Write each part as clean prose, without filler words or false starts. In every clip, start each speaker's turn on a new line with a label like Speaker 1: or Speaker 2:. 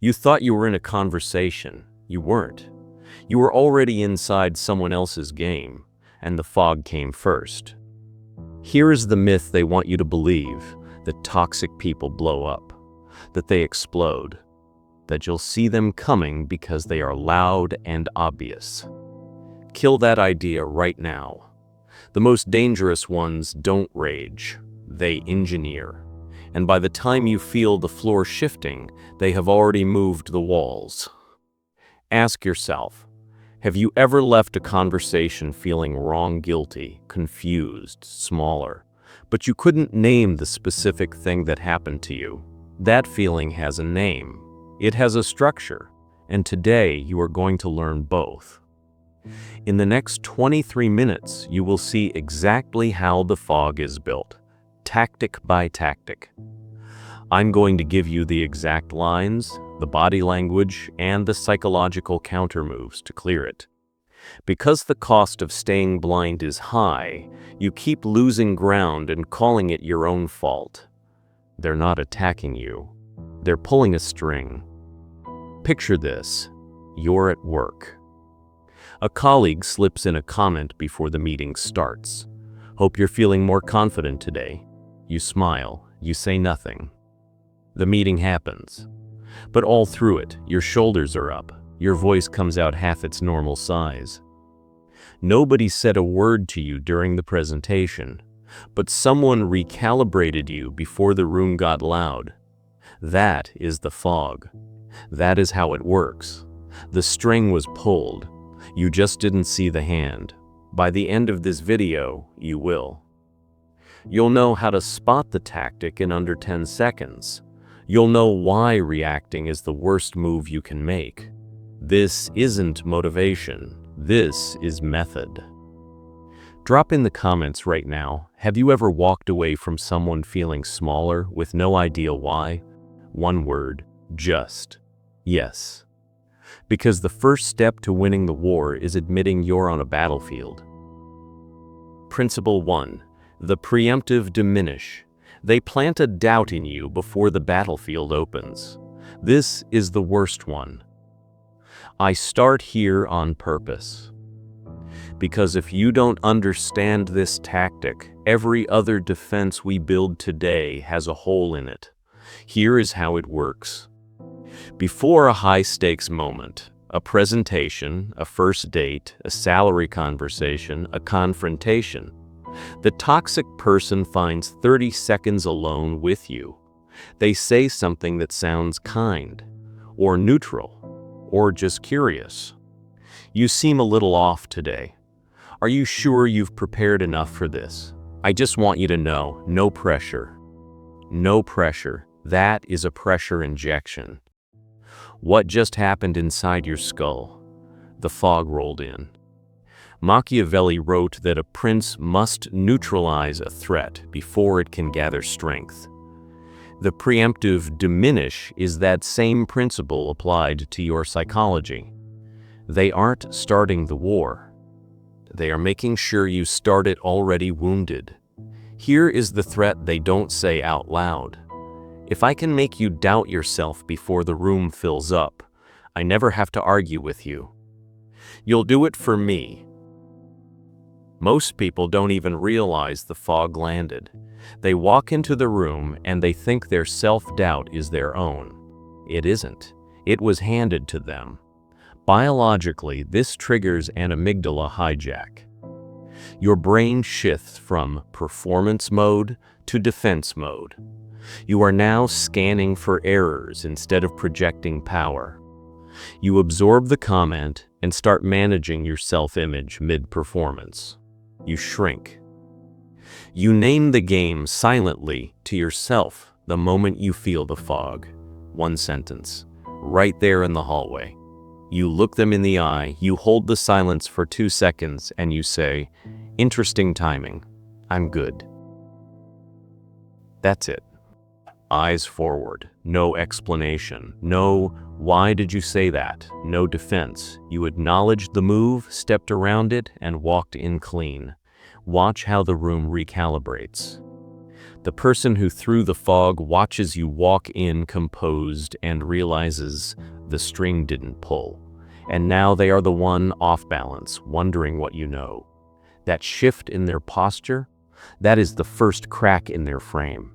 Speaker 1: You thought you were in a conversation. You weren't. You were already inside someone else's game, and the fog came first. Here is the myth they want you to believe, that toxic people blow up, that they explode, that you'll see them coming because they are loud and obvious. Kill that idea right now. The most dangerous ones don't rage, they engineer. And by the time you feel the floor shifting, they have already moved the walls. Ask yourself, have you ever left a conversation feeling wrong, guilty, confused, smaller, but you couldn't name the specific thing that happened to you? That feeling has a name. It has a structure, and today you are going to learn both. In the next 23 minutes, you will see exactly how the fog is built, tactic by tactic. I'm going to give you the exact lines, the body language, and the psychological countermoves to clear it. Because the cost of staying blind is high, you keep losing ground and calling it your own fault. They're not attacking you. They're pulling a string. Picture this. You're at work. A colleague slips in a comment before the meeting starts. Hope you're feeling more confident today. You smile. You say nothing. The meeting happens. But all through it, your shoulders are up. Your voice comes out half its normal size. Nobody said a word to you during the presentation, but someone recalibrated you before the room got loud. That is the fog. That is how it works. The string was pulled. You just didn't see the hand. By the end of this video, you will. You'll know how to spot the tactic in under 10 seconds. You'll know why reacting is the worst move you can make. This isn't motivation. This is method. Drop in the comments right now. Have you ever walked away from someone feeling smaller with no idea why? One word, just. Yes. Because the first step to winning the war is admitting you're on a battlefield. Principle 1. The pre-emptive diminish. They plant a doubt in you before the battlefield opens. This is the worst one. I start here on purpose. Because if you don't understand this tactic, every other defense we build today has a hole in it. Here is how it works. Before a high-stakes moment, a presentation, a first date, a salary conversation, a confrontation, the toxic person finds 30 seconds alone with you. They say something that sounds kind, or neutral, or just curious. You seem a little off today. Are you sure you've prepared enough for this? I just want you to know, no pressure. No pressure. That is a pressure injection. What just happened inside your skull? The fog rolled in. Machiavelli wrote that a prince must neutralize a threat before it can gather strength. The preemptive diminish is that same principle applied to your psychology. They aren't starting the war. They are making sure you start it already wounded. Here is the threat they don't say out loud. If I can make you doubt yourself before the room fills up, I never have to argue with you. You'll do it for me. Most people don't even realize the fog landed. They walk into the room and they think their self-doubt is their own. It isn't. It was handed to them. Biologically, this triggers an amygdala hijack. Your brain shifts from performance mode to defense mode. You are now scanning for errors instead of projecting power. You absorb the comment and start managing your self-image mid-performance. You shrink. You name the game silently to yourself the moment you feel the fog. One sentence, right there in the hallway. You look them in the eye, you hold the silence for 2 seconds, and you say, "Interesting timing. I'm good." That's it. Eyes forward. No explanation. No, "Why did you say that?" No defense. You acknowledged the move, stepped around it, and walked in clean. Watch how the room recalibrates. The person who threw the fog watches you walk in composed and realizes the string didn't pull. And now they are the one off balance, wondering what you know. That shift in their posture, that is the first crack in their frame.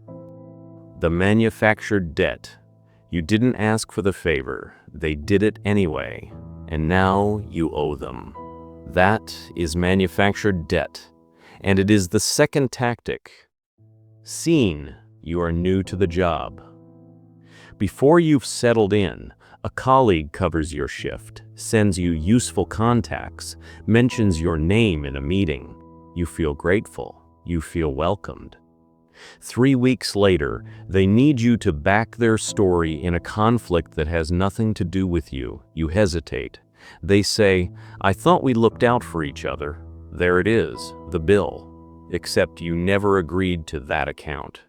Speaker 1: The manufactured debt. You didn't ask for the favor, they did it anyway, and now you owe them. That is manufactured debt, and it is the second tactic. Scene, you are new to the job. Before you've settled in, a colleague covers your shift, sends you useful contacts, mentions your name in a meeting. You feel grateful, you feel welcomed. 3 weeks later, they need you to back their story in a conflict that has nothing to do with you. You hesitate. They say, "I thought we looked out for each other." There it is, the bill. Except you never agreed to that account.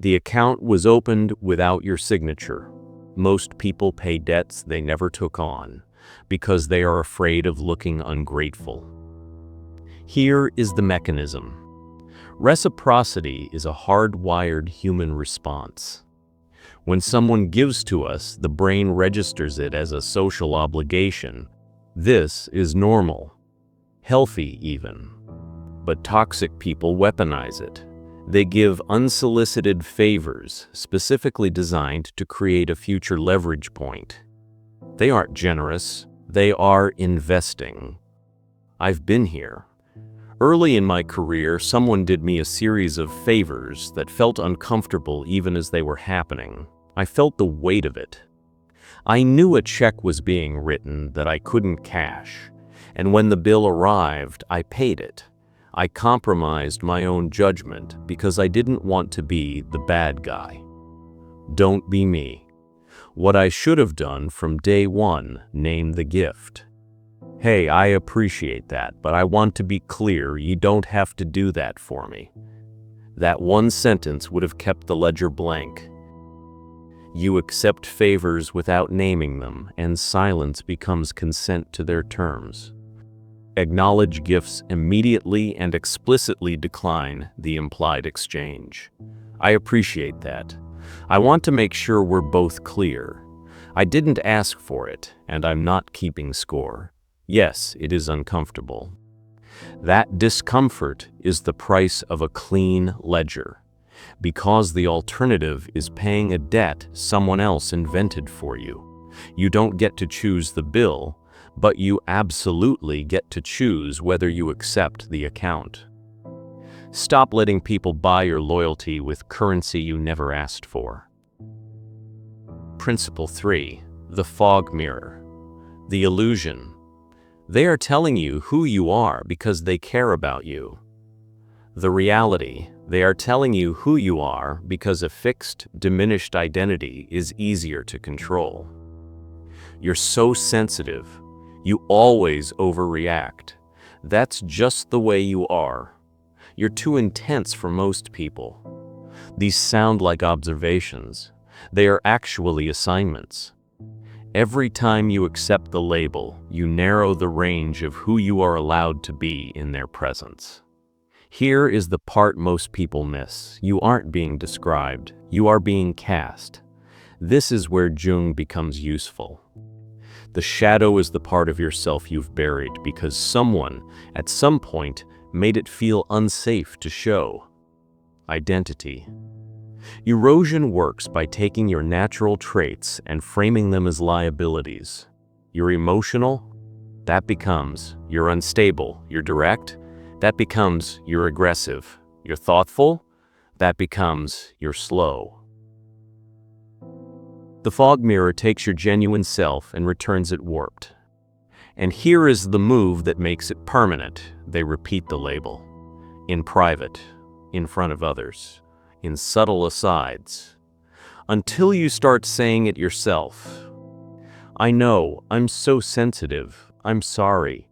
Speaker 1: The account was opened without your signature. Most people pay debts they never took on because they are afraid of looking ungrateful. Here is the mechanism. Reciprocity is a hardwired human response. When someone gives to us, the brain registers it as a social obligation. This is normal, healthy even. But toxic people weaponize it. They give unsolicited favors specifically designed to create a future leverage point. They aren't generous, they are investing. I've been here. Early in my career, someone did me a series of favors that felt uncomfortable even as they were happening. I felt the weight of it. I knew a check was being written that I couldn't cash, and when the bill arrived, I paid it. I compromised my own judgment because I didn't want to be the bad guy. Don't be me. What I should have done from day one, name the gift. Hey, I appreciate that, but I want to be clear, you don't have to do that for me. That one sentence would have kept the ledger blank. You accept favors without naming them, and silence becomes consent to their terms. Acknowledge gifts immediately and explicitly decline the implied exchange. I appreciate that. I want to make sure we're both clear. I didn't ask for it, and I'm not keeping score. Yes, it is uncomfortable. That discomfort is the price of a clean ledger, because the alternative is paying a debt someone else invented for you. You don't get to choose the bill, but you absolutely get to choose whether you accept the account. Stop letting people buy your loyalty with currency you never asked for. Principle 3. The fog mirror. The illusion. They are telling you who you are because they care about you. The reality. They are telling you who you are because a fixed, diminished identity is easier to control. You're so sensitive. You always overreact. That's just the way you are. You're too intense for most people. These sound like observations. They are actually assignments. Every time you accept the label, you narrow the range of who you are allowed to be in their presence. Here is the part most people miss. You aren't being described. You are being cast. This is where Jung becomes useful. The shadow is the part of yourself you've buried because someone, at some point, made it feel unsafe to show. Identity. Erosion works by taking your natural traits and framing them as liabilities. You're emotional? That becomes you're unstable. You're direct? That becomes you're aggressive. You're thoughtful? That becomes you're slow. The fog mirror takes your genuine self and returns it warped. And here is the move that makes it permanent. They repeat the label. In private, in front of others, in subtle asides. Until you start saying it yourself. I know, I'm so sensitive, I'm sorry.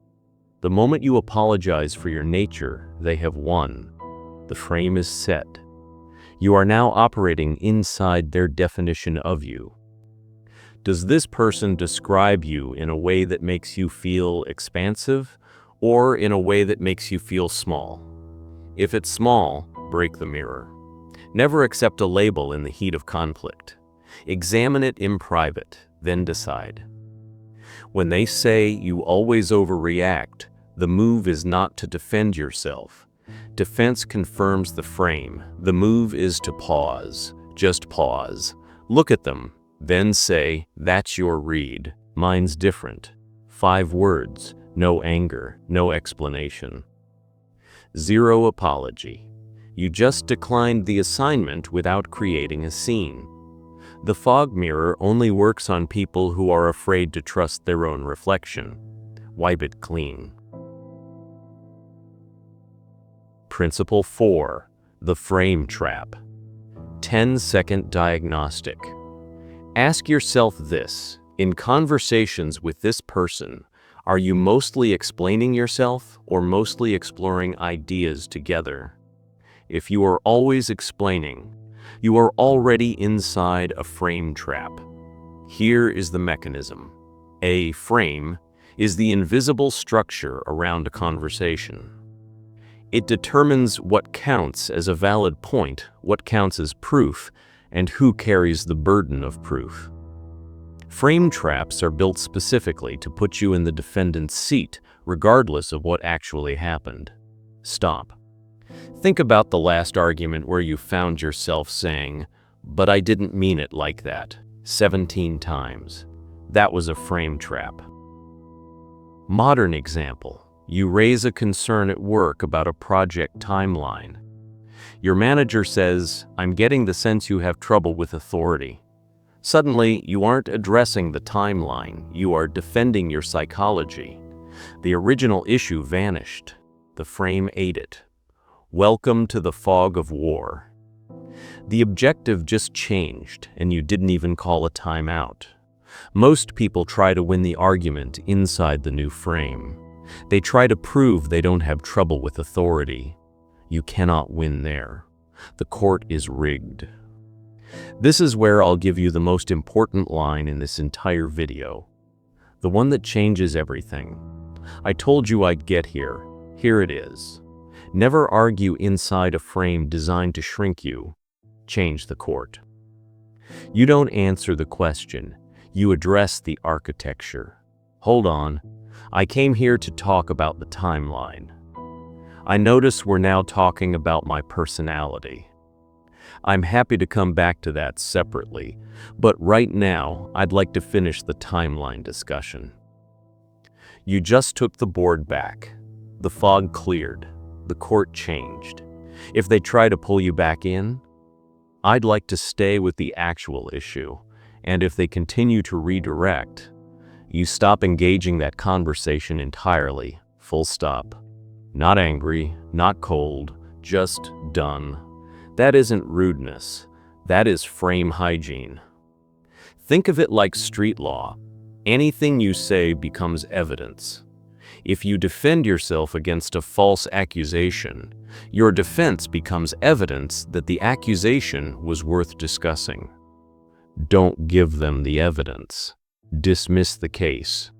Speaker 1: The moment you apologize for your nature, they have won. The frame is set. You are now operating inside their definition of you. Does this person describe you in a way that makes you feel expansive, or in a way that makes you feel small? If it's small, break the mirror. Never accept a label in the heat of conflict. Examine it in private, then decide. When they say you always overreact, the move is not to defend yourself. Defense confirms the frame. The move is to pause. Just pause. Look at them. Then say, that's your read. Mine's different. 5 words. No anger. No explanation. 0 apology. You just declined the assignment without creating a scene. The fog mirror only works on people who are afraid to trust their own reflection. Wipe it clean. Principle 4. The frame trap. 10-second diagnostic. Ask yourself this: in conversations with this person, are you mostly explaining yourself or mostly exploring ideas together? If you are always explaining, you are already inside a frame trap. Here is the mechanism. A frame is the invisible structure around a conversation. It determines what counts as a valid point, what counts as proof, and who carries the burden of proof. Frame traps are built specifically to put you in the defendant's seat, regardless of what actually happened. Stop. Think about the last argument where you found yourself saying, "But I didn't mean it like that," 17 times. That was a frame trap. Modern example. You raise a concern at work about a project timeline. Your manager says, "I'm getting the sense you have trouble with authority." Suddenly, you aren't addressing the timeline, you are defending your psychology. The original issue vanished. The frame ate it. Welcome to the fog of war. The objective just changed, and you didn't even call a timeout. Most people try to win the argument inside the new frame. They try to prove they don't have trouble with authority. You cannot win there. The court is rigged. This is where I'll give you the most important line in this entire video. The one that changes everything. I told you I'd get here. Here it is. Never argue inside a frame designed to shrink you. Change the court. You don't answer the question. You address the architecture. Hold on. I came here to talk about the timeline. I notice we're now talking about my personality. I'm happy to come back to that separately, but right now I'd like to finish the timeline discussion. You just took the board back. The fog cleared. The court changed. If they try to pull you back in, I'd like to stay with the actual issue, and if they continue to redirect, you stop engaging that conversation entirely, full stop. Not angry, not cold, just done. That isn't rudeness. That is frame hygiene. Think of it like street law. Anything you say becomes evidence. If you defend yourself against a false accusation, your defense becomes evidence that the accusation was worth discussing. Don't give them the evidence. Dismiss the case.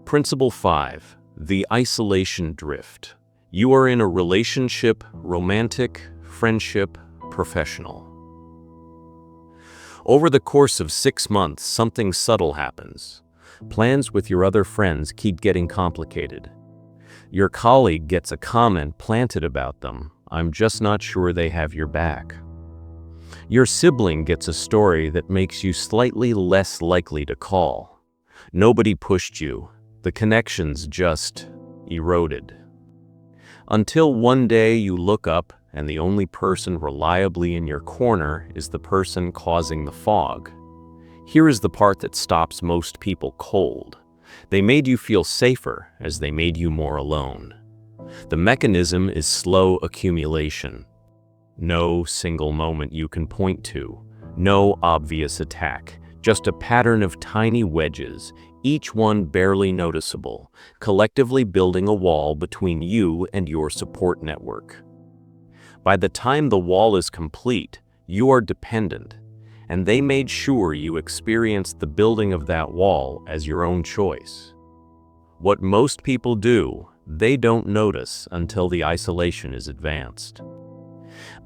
Speaker 1: Principle 5. The isolation drift. You are in a relationship, romantic, friendship, professional. Over the course of 6 months, something subtle happens. Plans with your other friends keep getting complicated. Your colleague gets a comment planted about them. I'm just not sure they have your back. Your sibling gets a story that makes you slightly less likely to call. Nobody pushed you. The connections just eroded. Until one day you look up and the only person reliably in your corner is the person causing the fog. Here is the part that stops most people cold. They made you feel safer as they made you more alone. The mechanism is slow accumulation. No single moment you can point to. No obvious attack. Just a pattern of tiny wedges, each one barely noticeable, collectively building a wall between you and your support network. By the time the wall is complete, you are dependent, and they made sure you experienced the building of that wall as your own choice. What most people do, they don't notice until the isolation is advanced.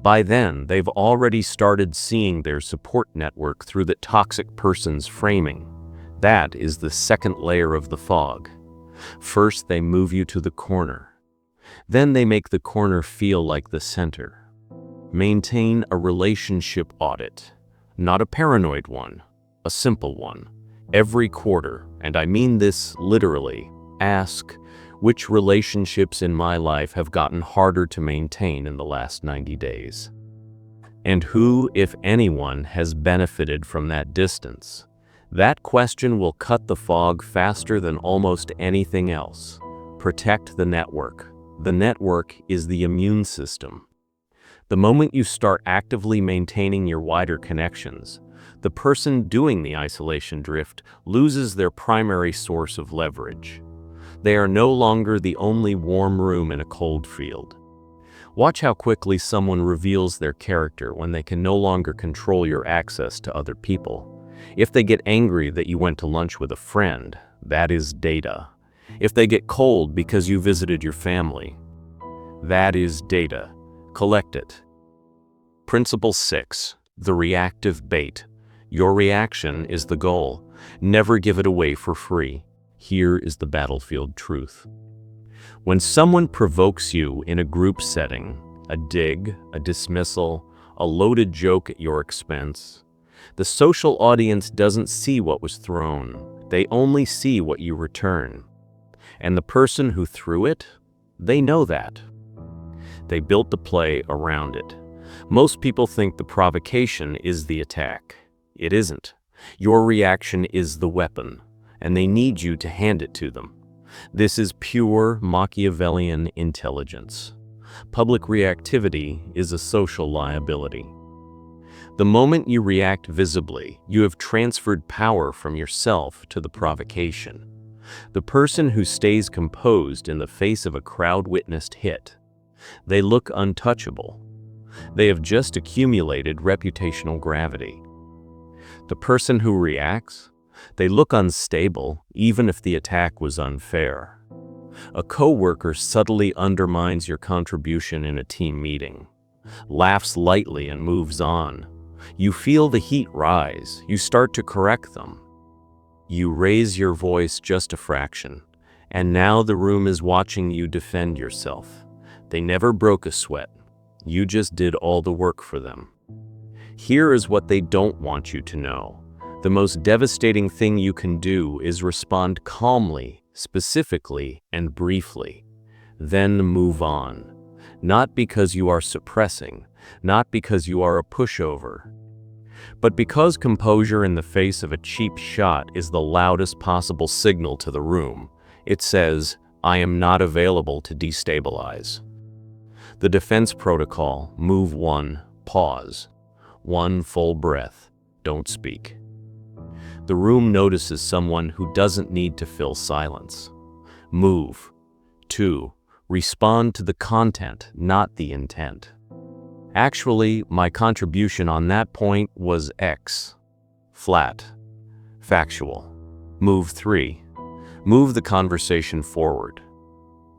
Speaker 1: By then, they've already started seeing their support network through that toxic person's framing. That is the second layer of the fog. First, they move you to the corner. Then they make the corner feel like the center. Maintain a relationship audit, not a paranoid one, a simple one. Every quarter, and I mean this literally, ask, which relationships in my life have gotten harder to maintain in the last 90 days? And who, if anyone, has benefited from that distance? That question will cut the fog faster than almost anything else. Protect the network. The network is the immune system. The moment you start actively maintaining your wider connections, the person doing the isolation drift loses their primary source of leverage. They are no longer the only warm room in a cold field. Watch how quickly someone reveals their character when they can no longer control your access to other people. If they get angry that you went to lunch with a friend, that is data. If they get cold because you visited your family, that is data. Collect it. Principle 6. The reactive bait. Your reaction is the goal. Never give it away for free. Here is the battlefield truth. When someone provokes you in a group setting, a dig, a dismissal, a loaded joke at your expense, the social audience doesn't see what was thrown. They only see what you return. And the person who threw it, they know that. They built the play around it. Most people think the provocation is the attack. It isn't. Your reaction is the weapon, and they need you to hand it to them. This is pure Machiavellian intelligence. Public reactivity is a social liability. The moment you react visibly, you have transferred power from yourself to the provocation. The person who stays composed in the face of a crowd-witnessed hit, they look untouchable. They have just accumulated reputational gravity. The person who reacts, they look unstable, even if the attack was unfair. A coworker subtly undermines your contribution in a team meeting, laughs lightly and moves on. You feel the heat rise. You start to correct them. You raise your voice just a fraction, and now the room is watching you defend yourself. They never broke a sweat. You just did all the work for them. Here is what they don't want you to know. The most devastating thing you can do is respond calmly, specifically, and briefly. Then move on. Not because you are suppressing, not because you are a pushover, but because composure in the face of a cheap shot is the loudest possible signal to the room. It says, I am not available to destabilize. The defense protocol, move 1, pause. 1 full breath, don't speak. The room notices someone who doesn't need to fill silence. Move. 2, respond to the content, not the intent. Actually, my contribution on that point was X. Flat. Factual. Move 3. Move the conversation forward.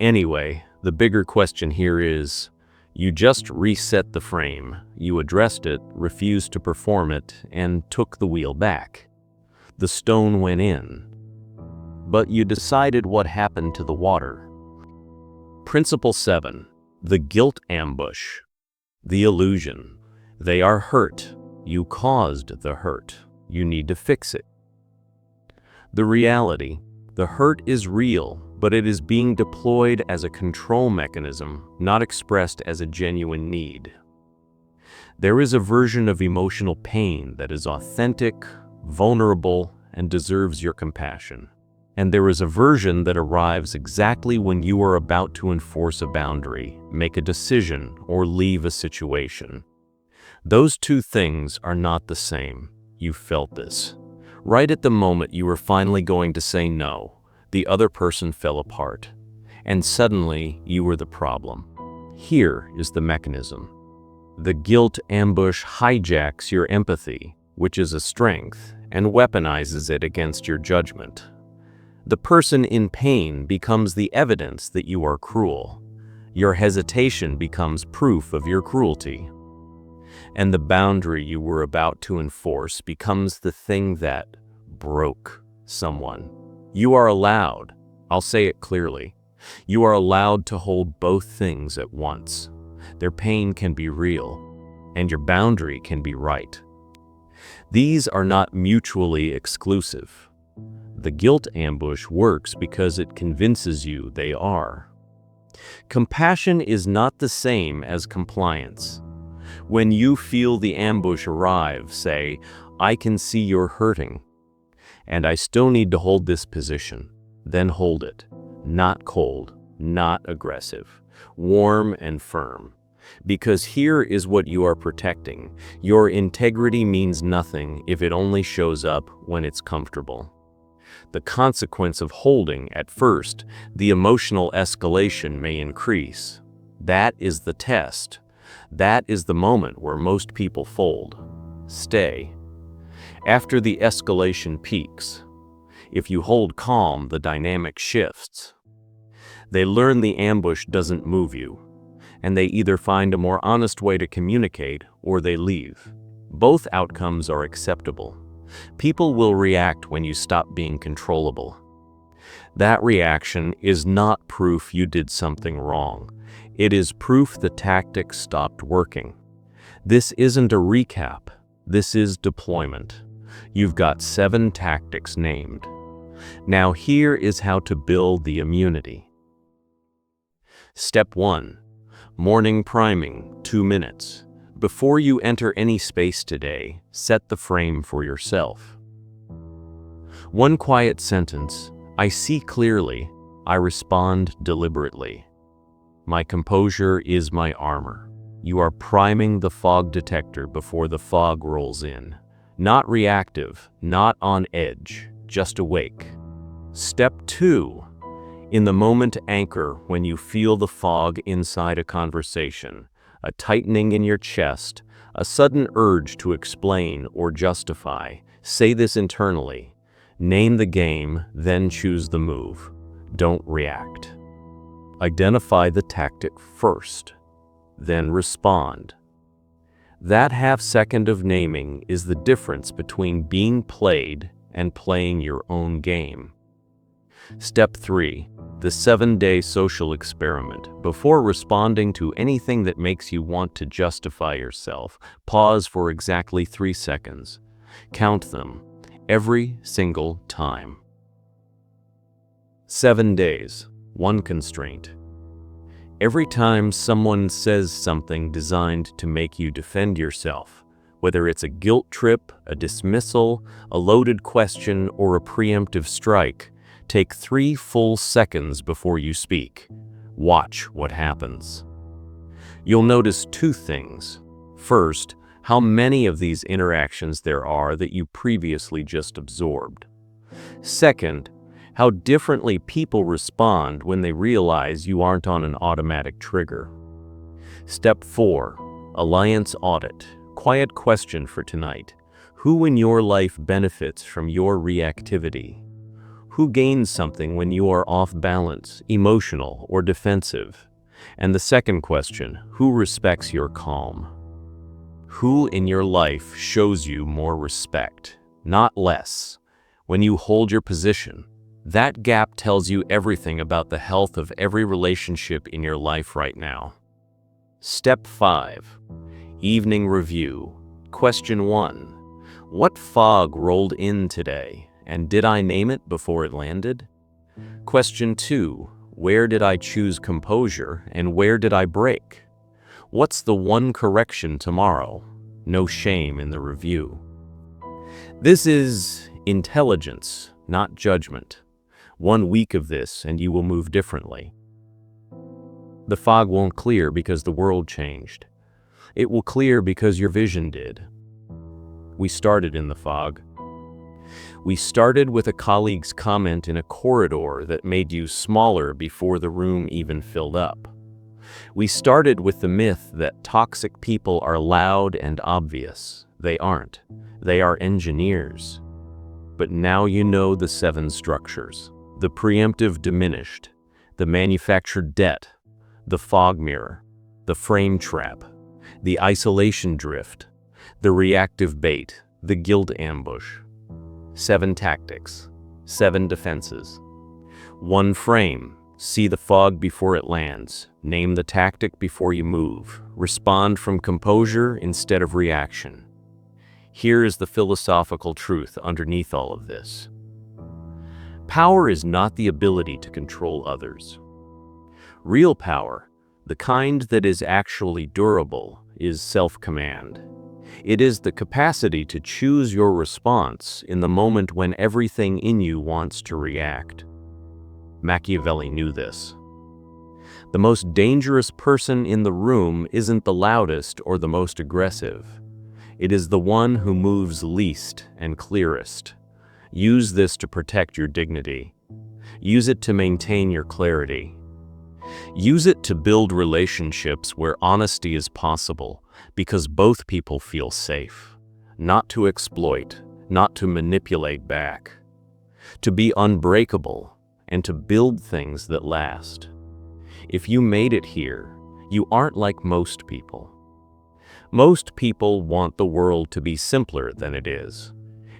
Speaker 1: Anyway, the bigger question here is, you just reset the frame, you addressed it, refused to perform it, and took the wheel back. The stone went in, but you decided what happened to the water. Principle 7. The guilt ambush. The illusion. They are hurt. You caused the hurt. You need to fix it. The reality. The hurt is real, but it is being deployed as a control mechanism, not expressed as a genuine need. There is a version of emotional pain that is authentic, vulnerable, and deserves your compassion. And there is a version that arrives exactly when you are about to enforce a boundary, make a decision, or leave a situation. Those two things are not the same. You felt this. Right at the moment you were finally going to say no, the other person fell apart, and suddenly you were the problem. Here is the mechanism. The guilt ambush hijacks your empathy, which is a strength, and weaponizes it against your judgment. The person in pain becomes the evidence that you are cruel. Your hesitation becomes proof of your cruelty. And the boundary you were about to enforce becomes the thing that broke someone. You are allowed, I'll say it clearly, you are allowed to hold both things at once. Their pain can be real, and your boundary can be right. These are not mutually exclusive. The guilt ambush works because it convinces you they are. Compassion is not the same as compliance. When you feel the ambush arrive, say, "I can see you're hurting, and I still need to hold this position." Then hold it. Not cold, not aggressive, warm and firm. Because here is what you are protecting. Your integrity means nothing if it only shows up when it's comfortable. The consequence of holding, at first, the emotional escalation may increase. That is the test. That is the moment where most people fold. Stay. After the escalation peaks, if you hold calm, the dynamic shifts. They learn the ambush doesn't move you, and they either find a more honest way to communicate or they leave. Both outcomes are acceptable. People will react when you stop being controllable. That reaction is not proof you did something wrong. It is proof the tactic stopped working. This isn't a recap. This is deployment. You've got 7 tactics named. Now here is how to build the immunity. Step 1. Morning priming, 2 minutes. Before you enter any space today, set the frame for yourself. One quiet sentence: I see clearly, I respond deliberately. My composure is my armor. You are priming the fog detector before the fog rolls in. Not reactive, not on edge, just awake. Step 2. In the moment anchor when you feel the fog inside a conversation, a tightening in your chest, a sudden urge to explain or justify. Say this internally. Name the game, then choose the move. Don't react. Identify the tactic first, then respond. That half-second of naming is the difference between being played and playing your own game. Step 3. The 7-day social experiment. Before responding to anything that makes you want to justify yourself, pause for exactly 3 seconds. Count them, every single time. 7 days, 1 constraint. Every time someone says something designed to make you defend yourself, whether it's a guilt trip, a dismissal, a loaded question, or a preemptive strike, take 3 full seconds before you speak. Watch what happens. You'll notice 2 things. First, how many of these interactions there are that you previously just absorbed. Second, how differently people respond when they realize you aren't on an automatic trigger. Step 4. Alliance audit. Quiet question for tonight. Who in your life benefits from your reactivity? Who gains something when you are off balance, emotional, or defensive? And the second question, who respects your calm? Who in your life shows you more respect, not less? When you hold your position, that gap tells you everything about the health of every relationship in your life right now. Step 5. Evening review. Question 1. What fog rolled in today, and did I name it before it landed? Question 2. Where did I choose composure, and where did I break? What's the one correction tomorrow? No shame in the review. This is intelligence, not judgment. 1 week of this and you will move differently. The fog won't clear because the world changed. It will clear because your vision did. We started in the fog. We started with a colleague's comment in a corridor that made you smaller before the room even filled up. We started with the myth that toxic people are loud and obvious. They aren't. They are engineers. But now you know the 7 structures. The preemptive diminished, the manufactured debt, the fog mirror, the frame trap. the isolation drift, the reactive bait, the guilt ambush. 7 tactics, 7 defenses. 1 frame, see the fog before it lands, name the tactic before you move, respond from composure instead of reaction. Here is the philosophical truth underneath all of this. Power is not the ability to control others. Real power, the kind that is actually durable, is self-command. It is the capacity to choose your response in the moment when everything in you wants to react. Machiavelli knew this. The most dangerous person in the room isn't the loudest or the most aggressive. It is the one who moves least and clearest. Use this to protect your dignity. Use it to maintain your clarity. Use it to build relationships where honesty is possible, because both people feel safe. Not to exploit, not to manipulate back. To be unbreakable, and to build things that last. If you made it here, you aren't like most people. Most people want the world to be simpler than it is.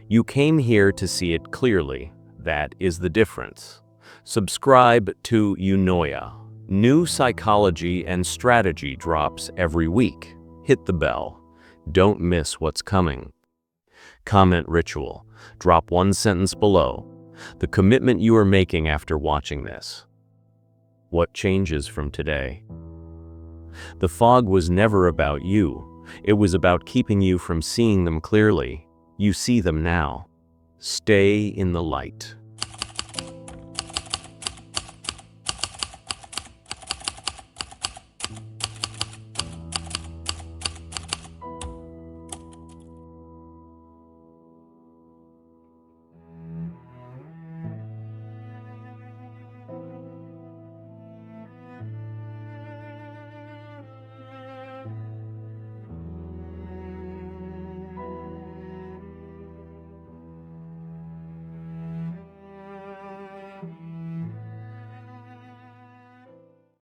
Speaker 1: You came here to see it clearly. That is the difference. Subscribe to Eunoia. New psychology and strategy drops every week. Hit the bell. Don't miss what's coming. Comment ritual. Drop 1 sentence below. The commitment you are making after watching this. What changes from today? The fog was never about you. It was about keeping you from seeing them clearly. You see them now. Stay in the light.